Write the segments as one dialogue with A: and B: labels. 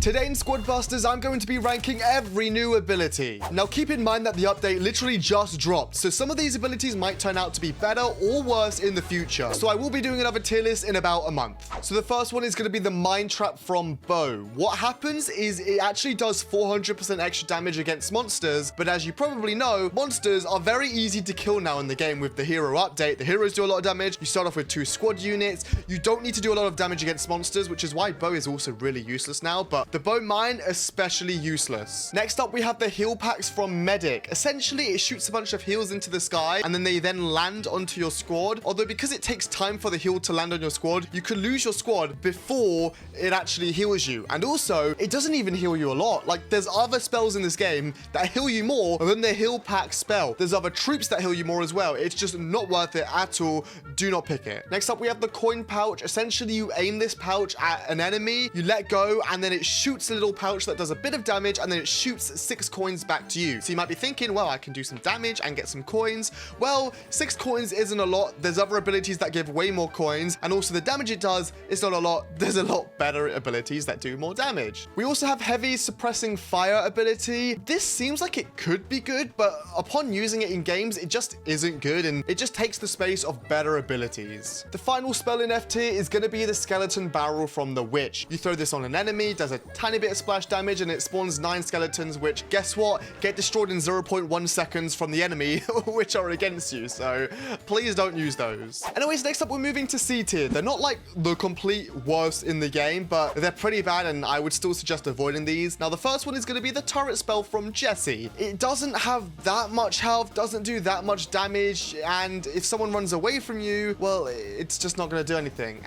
A: Today in Squad Busters, I'm going to be ranking every new ability. Now keep in mind that the update literally just dropped, so some of these abilities might turn out to be better or worse in the future. So I will be doing another tier list in about a month. So the first one is going to be the Mind Trap from Bo. What happens is it actually does 400% extra damage against monsters, but as you probably know, monsters are very easy to kill now in the game with the hero update. The heroes do a lot of damage. You start off with 2 squad units. You don't need to do a lot of damage against monsters, which is why Bo is also really useless now, but the Bo Mine especially useless. Next up, we have the heal packs from Medic. Essentially, it shoots a bunch of heals into the sky, and then they land onto your squad. Although because it takes time for the heal to land on your squad, you can lose your squad before it actually heals you. And also, it doesn't even heal you a lot. Like, there's other spells in this game that heal you more than the heal pack spell. There's other troops that heal you more as well. It's just not worth it at all. Do not pick it. Next up, we have the coin pouch. Essentially, you aim this pouch at an enemy, you let go, and then it shoots a little pouch that does a bit of damage, and then it shoots 6 coins back to you. So you might be thinking, well, I can do some damage and get some coins. Well, 6 coins isn't a lot. There's other abilities that give way more coins, and also the damage it does is not a lot. There's a lot better abilities that do more damage. We also have heavy suppressing fire ability. This seems like it could be good, but upon using it in games, it just isn't good, and it just takes the space of better abilities. The final spell in F tier is going to be the skeleton barrel from the witch. You throw this on an enemy, does a tiny bit of splash damage, and it spawns 9 skeletons, which, guess what, get destroyed in 0.1 seconds from the enemy which are against you, so please don't use those. Anyways, next up we're moving to C tier. They're not like the complete worst in the game, but they're pretty bad, and I would still suggest avoiding these. Now the first one is going to be the turret spell from Jesse. It doesn't have that much health, doesn't do that much damage, and if someone runs away from you, well, it's just not going to do anything.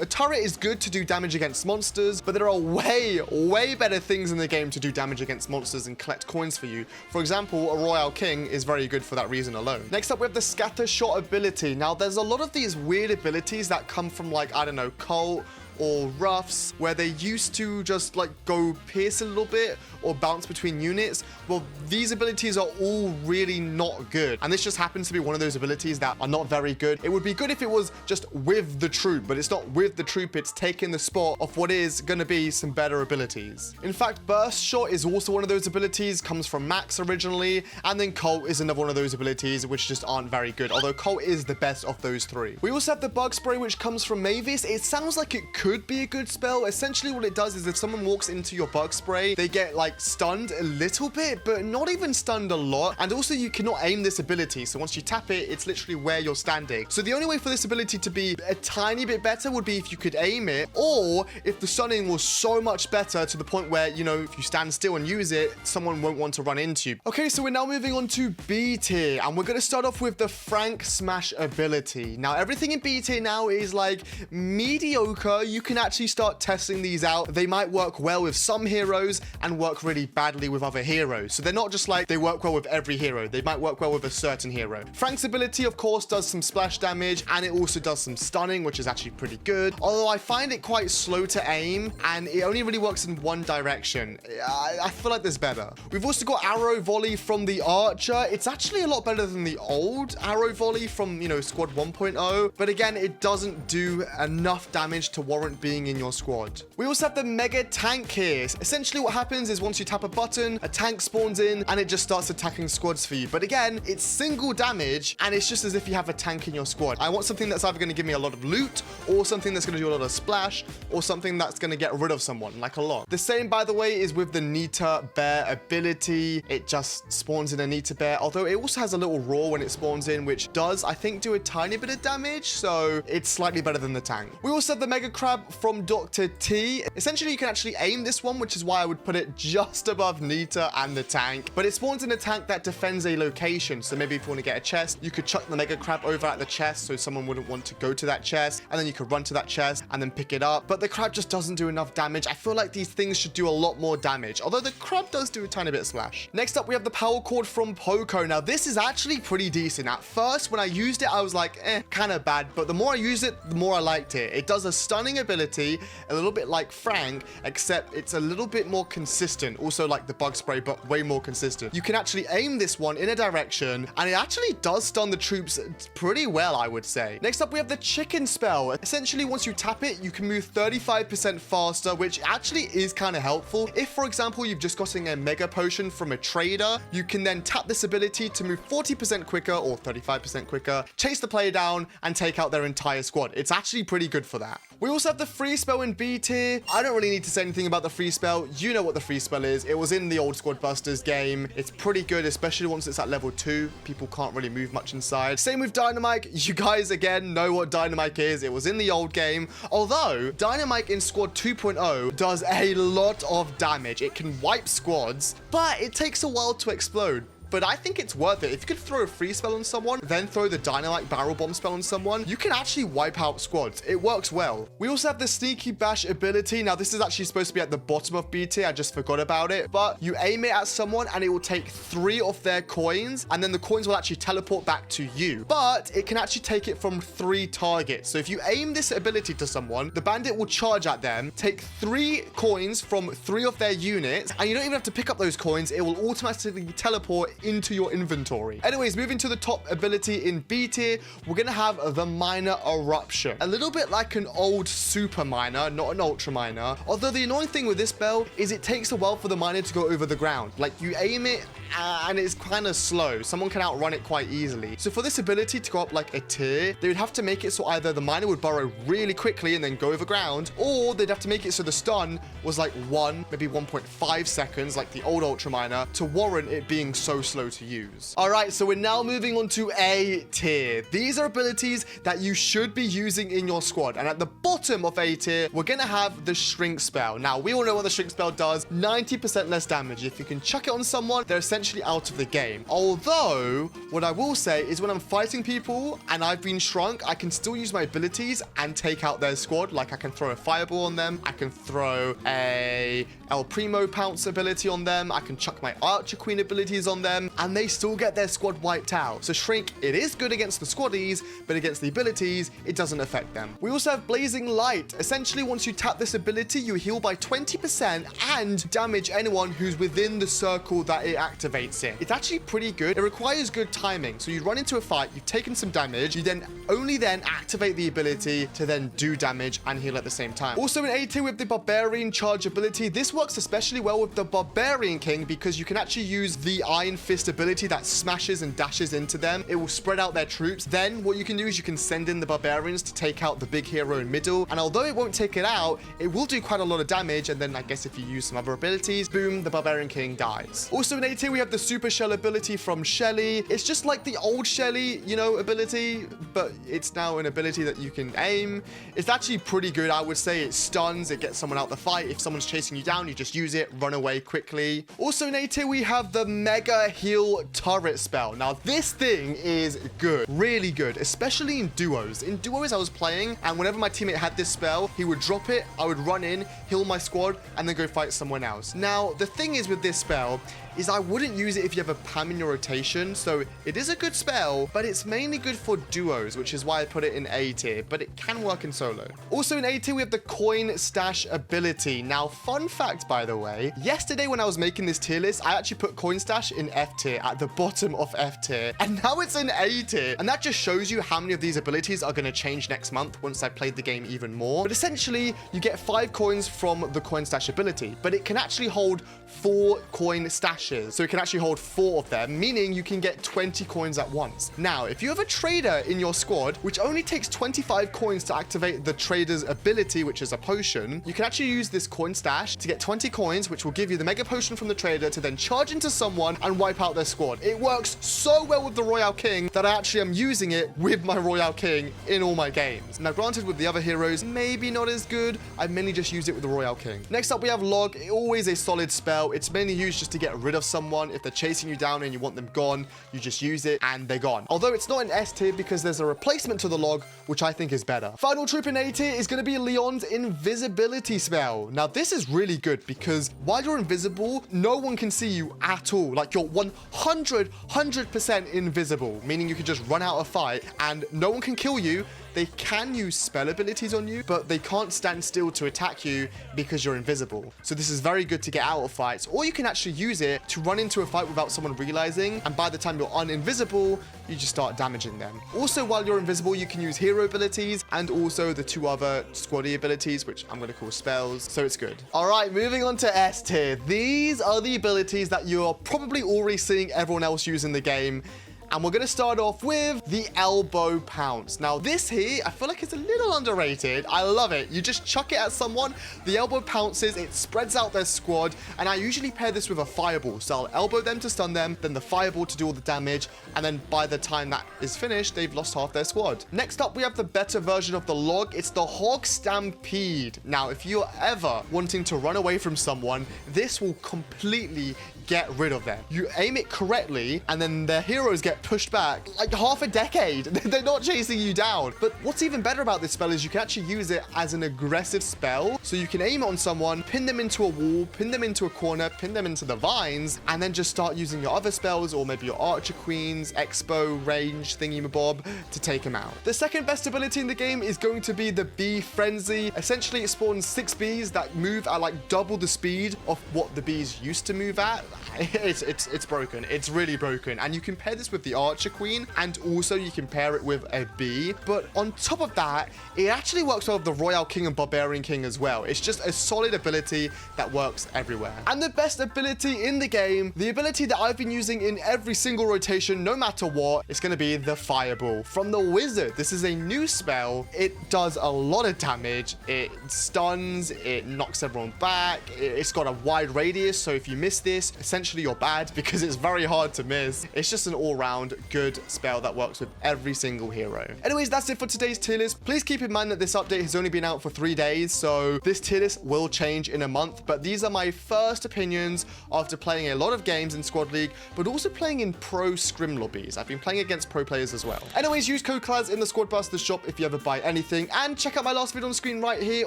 A: A turret is good to do damage against monsters, but there are way better things in the game to do damage against monsters and collect coins for you. For example, a Royal King is very good for that reason alone. Next up, we have the scatter shot ability. Now, there's a lot of these weird abilities that come from, like, I don't know, Cult or Ruffs, where they used to just like go pierce a little bit or bounce between units. Well, these abilities are all really not good, and this just happens to be one of those abilities that are not very good. It would be good if it was just with the troop, but it's not with the troop. It's taking the spot of what is going to be some better abilities. In fact, burst shot is also one of those abilities, comes from Max originally, and then Cult is another one of those abilities which just aren't very good, although Cult is the best of those 3. We also have the bug spray, which comes from Mavis. It sounds like it could be a good spell. Essentially what it does is if someone walks into your bug spray, they get like stunned a little bit, but not even stunned a lot. And also you cannot aim this ability, so once you tap it, it's literally where you're standing. So the only way for this ability to be a tiny bit better would be if you could aim it, or if the stunning was so much better to the point where, you know, if you stand still and use it, someone won't want to run into you. Okay, so we're now moving on to B tier, and we're going to start off with the Frank Smash ability. Now everything in B tier now is like mediocre. You can actually start testing these out. They might work well with some heroes and work really badly with other heroes. So they're not just like they work well with every hero. They might work well with a certain hero. Frank's ability, of course, does some splash damage, and it also does some stunning, which is actually pretty good. Although I find it quite slow to aim, and it only really works in one direction. I feel like there's better. We've also got arrow volley from the archer. It's actually a lot better than the old arrow volley from, you know, squad 1.0. But again, it doesn't do enough damage to warrant being in your squad. We also have the mega tank here. Essentially what happens is once you tap a button, a tank spawns in and it just starts attacking squads for you. But again, it's single damage, and it's just as if you have a tank in your squad. I want something that's either going to give me a lot of loot, or something that's going to do a lot of splash, or something that's going to get rid of someone, like a lot. The same, by the way, is with the Nita Bear ability. It just spawns in a Nita Bear, although it also has a little roar when it spawns in, which does, I think, do a tiny bit of damage, so it's slightly better than the tank. We also have the Mega Crab from Dr. T. Essentially, you can actually aim this one, which is why I would put it just above Nita and the tank, but it spawns in a tank that defends a location. So maybe if you want to get a chest, you could chuck the Mega Crab over at the chest so someone wouldn't want to go to that chest, and then you could run to that chest and then pick it up. But the crab just doesn't do enough damage. I feel like these things should do a lot more damage, although the crab does do a tiny bit of splash. Next up, we have the power cord from Poco. Now this is actually pretty decent. At first, when I used it, I was like, kind of bad, but the more I use it, the more I liked it. It does a stunning ability, a little bit like Frank, except it's a little bit more consistent. Also like the bug spray, but way more consistent. You can actually aim this one in a direction, and it actually does stun the troops pretty well, I would say. Next up, we have the chicken spell. Essentially, once you tap it, you can move 35% faster, which actually is kind of helpful. If, for example, you've just gotten a mega potion from a trader, you can then tap this ability to move 40% quicker or 35% quicker, chase the player down, and take out their entire squad. It's actually pretty good for that. We also have the free spell in B tier. I don't really need to say anything about the free spell. You know what the free spell is. It was in the old Squad Busters game. It's pretty good, especially once it's at level 2. People can't really move much inside. Same with Dynamite. You guys, again, know what Dynamite is. It was in the old game. Although, Dynamite in Squad 2.0 does a lot of damage. It can wipe squads, but it takes a while to explode. But I think it's worth it. If you could throw a free spell on someone, then throw the Dynamite Barrel Bomb spell on someone, you can actually wipe out squads. It works well. We also have the Sneaky Bash ability. Now, this is actually supposed to be at the bottom of B tier. I just forgot about it. But you aim it at someone, and it will take 3 of their coins, and then the coins will actually teleport back to you. But it can actually take it from 3 targets. So if you aim this ability to someone, the bandit will charge at them, take 3 coins from 3 of their units, and you don't even have to pick up those coins. It will automatically teleport into your inventory. Anyways, moving to the top ability in B tier, we're gonna have the Minor Eruption. A little bit like an old Super Miner, not an Ultra Miner. Although the annoying thing with this spell is it takes a while for the miner to go over the ground. Like, you aim it and it's kind of slow. Someone can outrun it quite easily. So for this ability to go up like a tier, they would have to make it so either the miner would burrow really quickly and then go over ground, or they'd have to make it so the stun was like 1, maybe 1.5 seconds, like the old Ultra Miner, to warrant it being so slow to use. All right, so we're now moving on to A tier. These are abilities that you should be using in your squad. And at the bottom of A tier, we're gonna have the Shrink spell. Now, we all know what the Shrink spell does. 90% less damage. If you can chuck it on someone, they're essentially out of the game. Although, what I will say is when I'm fighting people and I've been shrunk, I can still use my abilities and take out their squad. Like, I can throw a fireball on them. I can throw a El Primo Pounce ability on them. I can chuck my Archer Queen abilities on them, and they still get their squad wiped out. So Shrink, it is good against the squaddies, but against the abilities, it doesn't affect them. We also have Blazing Light. Essentially, once you tap this ability, you heal by 20% and damage anyone who's within the circle that it activates in. It's actually pretty good. It requires good timing. So you run into a fight, you've taken some damage, you then only then activate the ability to then do damage and heal at the same time. Also in A tier with the Barbarian Charge ability, this works especially well with the Barbarian King because you can actually use the Iron Fist ability that smashes and dashes into them. It will spread out their troops. Then what you can do is you can send in the barbarians to take out the big hero in middle. And although it won't take it out, it will do quite a lot of damage. And then I guess if you use some other abilities, boom, the Barbarian King dies. Also in A tier, we have the Super Shell ability from Shelly. It's just like the old Shelly, you know, ability, but it's now an ability that you can aim. It's actually pretty good, I would say. It stuns, it gets someone out the fight. If someone's chasing you down, you just use it, run away quickly. Also in A tier, we have the Mega Heal Turret spell. Now, this thing is good, really good, especially in duos. In duos, I was playing, and whenever my teammate had this spell, he would drop it, I would run in, heal my squad, and then go fight someone else. Now, the thing is with this spell is I wouldn't use it if you have a Pam in your rotation. So it is a good spell, but it's mainly good for duos, which is why I put it in A tier, but it can work in solo. Also in A tier, we have the Coin Stash ability. Now, fun fact, by the way, yesterday when I was making this tier list, I actually put Coin Stash in F tier, at the bottom of F tier, and now it's in A tier. And that just shows you how many of these abilities are going to change next month once I played the game even more. But essentially, you get 5 coins from the Coin Stash ability, but it can actually hold 4 coin stashes. So it can actually hold 4 of them, meaning you can get 20 coins at once. Now, if you have a trader in your squad, which only takes 25 coins to activate the trader's ability, which is a potion, you can actually use this coin stash to get 20 coins, which will give you the mega potion from the trader to then charge into someone and wipe out their squad. It works so well with the Royale King that I actually am using it with my Royale King in all my games. Now, granted, with the other heroes, maybe not as good. I mainly just use it with the Royale King. Next up, we have Log. Always a solid spell. It's mainly used just to get rid of someone. If they're chasing you down and you want them gone, you just use it and they're gone. Although it's not an S tier because there's a replacement to the Log, which I think is better. Final troop in A tier is going to be Leon's invisibility spell. Now, this is really good because while you're invisible, no one can see you at all. Like, you're 100% invisible, meaning you can just run out a fight and no one can kill you. they can use spell abilities on you, but they can't stand still to attack you because you're invisible. So this is very good to get out of fights, or you can actually use it to run into a fight without someone realizing, and by the time you're uninvisible, you just start damaging them. Also, while you're invisible, you can use hero abilities and also the 2 other squaddy abilities, which I'm going to call spells, so it's good. All right, moving on to S tier. These are the abilities that you're probably already seeing everyone else use in the game. And we're going to start off with the elbow pounce. Now this here, I feel like it's a little underrated. I love it. You just chuck it at someone, the elbow pounces, it spreads out their squad, and I usually pair this with a fireball. So I'll elbow them to stun them, then the fireball to do all the damage, and then by the time that is finished, they've lost half their squad. Next up, we have the better version of the log. It's the hog stampede. Now, if you're ever wanting to run away from someone, this will completely get rid of them. You aim it correctly, and then their heroes get pushed back like half a decade. They're not chasing you down. But what's even better about this spell is you can actually use it as an aggressive spell. So you can aim it on someone, pin them into a wall, pin them into a corner, pin them into the vines, and then just start using your other spells, or maybe your archer queens, expo, range, thingy-mabob, to take them out. The second best ability in the game is going to be the bee frenzy. Essentially, it spawns 6 bees that move at like double the speed of what the bees used to move at. It's broken. It's really broken. And you can pair this with the archer queen, and also you can pair it with a bee. But on top of that, it actually works well with the royal king and barbarian king as well. It's just a solid ability that works everywhere. And the best ability in the game, the ability that I've been using in every single rotation, no matter what, it's going to be the fireball from the wizard. This is a new spell. It does a lot of damage. It stuns, it knocks everyone back. It's got a wide radius, so if you miss this, essentially you're bad because it's very hard to miss. It's just an all-round good spell that works with every single hero. Anyways, that's it for today's tier list. Please keep in mind that this update has only been out for 3 days, so this tier list will change in a month, but these are my first opinions after playing a lot of games in Squad League, but also playing in pro scrim lobbies. I've been playing against pro players as well. Anyways, use code Claz in the Squad Buster shop if you ever buy anything, and check out my last video on screen right here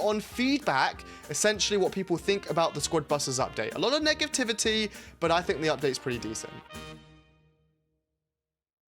A: on feedback, essentially what people think about the Squad Busters update. A lot of negativity, but I think the update's pretty decent.